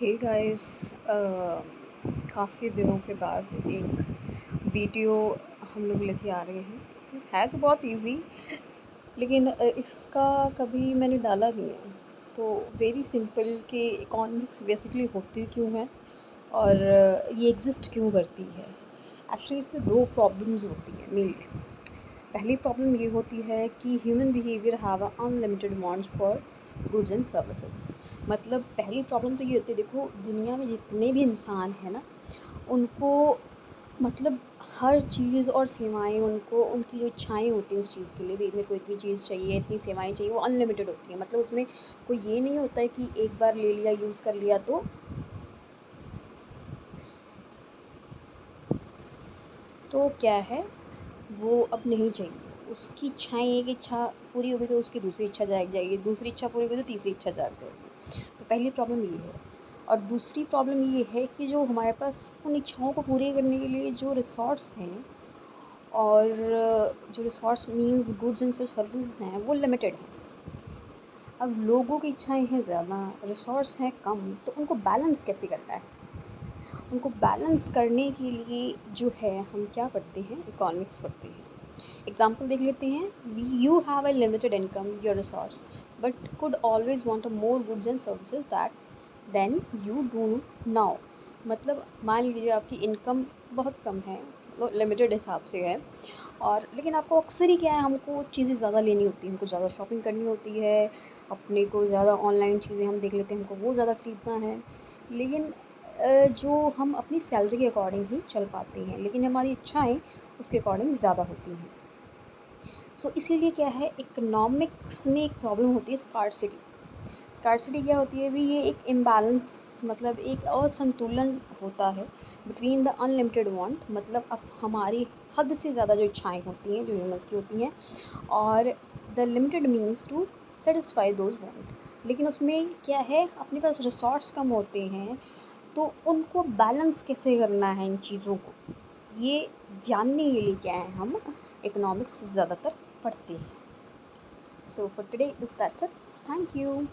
Hey guys, काफ़ी दिनों के बाद एक वीडियो हम लोग लेके आ रहे हैं। है तो बहुत इजी, लेकिन इसका कभी मैंने डाला नहीं है। तो वेरी सिंपल कि इकोनॉमिक्स बेसिकली होती क्यों है और ये एग्जिस्ट क्यों करती है। एक्चुअली इसमें दो प्रॉब्लम्स होती हैं मेनली। पहली प्रॉब्लम ये होती है कि human behaviour have unlimited wants for goods and services. मतलब पहली प्रॉब्लम तो ये होती है, देखो दुनिया में जितने भी इंसान हैं ना, उनको मतलब हर चीज़ और सेवाएं, उनको उनकी जो इच्छाएं होती हैं उस चीज़ के लिए भी, मेरे को इतनी चीज़ चाहिए, इतनी सेवाएं चाहिए, वो अनलिमिटेड होती हैं। मतलब उसमें कोई ये नहीं होता है कि एक बार ले लिया, यूज़ कर लिया तो क्या है, वो अब नहीं चाहिए। उसकी इच्छाएँ, एक इच्छा पूरी हो गई तो उसकी दूसरी इच्छा जाग जाएगी, दूसरी इच्छा पूरी हो गई तो तीसरी इच्छा जाग जाएगी। तो पहली प्रॉब्लम ये है। और दूसरी प्रॉब्लम ये है कि जो हमारे पास उन इच्छाओं को पूरी करने के लिए जो रिसोर्स हैं, और जो resource means goods and services हैं, वो लिमिटेड हैं। अब लोगों की इच्छाएँ हैं ज़्यादा, रिसोर्स हैं कम, तो उनको बैलेंस कैसे करना है? उनको बैलेंस करने के लिए जो है हम क्या पढ़ते हैं, इकोनॉमिक्स पढ़ते हैं। एग्जाम्पल देख लेते हैं। We you have a limited income, your resource, but could always want a more goods and services that then you do now. मतलब मान लीजिए आपकी इनकम बहुत कम है, मतलब लिमिटेड हिसाब से है, और लेकिन आपको अक्सर ही क्या है, हमको चीज़ें ज़्यादा लेनी होती है, हमको ज़्यादा शॉपिंग करनी होती है, अपने को ज़्यादा ऑनलाइन चीज़ें हम देख लेते हैं, हमको वो ज़्यादा खरीदना है। लेकिन जो हम अपनी सैलरी के अकॉर्डिंग ही चल पाते हैं, लेकिन हमारी इच्छाएँ उसके अकॉर्डिंग ज़्यादा होती हैं। सो इसीलिए क्या है, इकोनॉमिक्स में एक प्रॉब्लम होती है, स्कार्सिटी। स्कार्सिटी क्या होती है भी, ये एक इम्बैलेंस, मतलब एक असंतुलन होता है बिटवीन द अनलिमिटेड वांट, मतलब अब हमारी हद से ज़्यादा जो इच्छाएं होती हैं, जो ह्यूमंस की होती हैं, और the limited means to satisfy those want. लेकिन उसमें क्या है, अपने पास रिसोर्स कम होते हैं, तो उनको बैलेंस कैसे करना है इन चीज़ों को, ये जानने के लिए क्या है, हम इकोनॉमिक्स ज़्यादातर पढ़ते हैं। So for today is that's it. Thank you.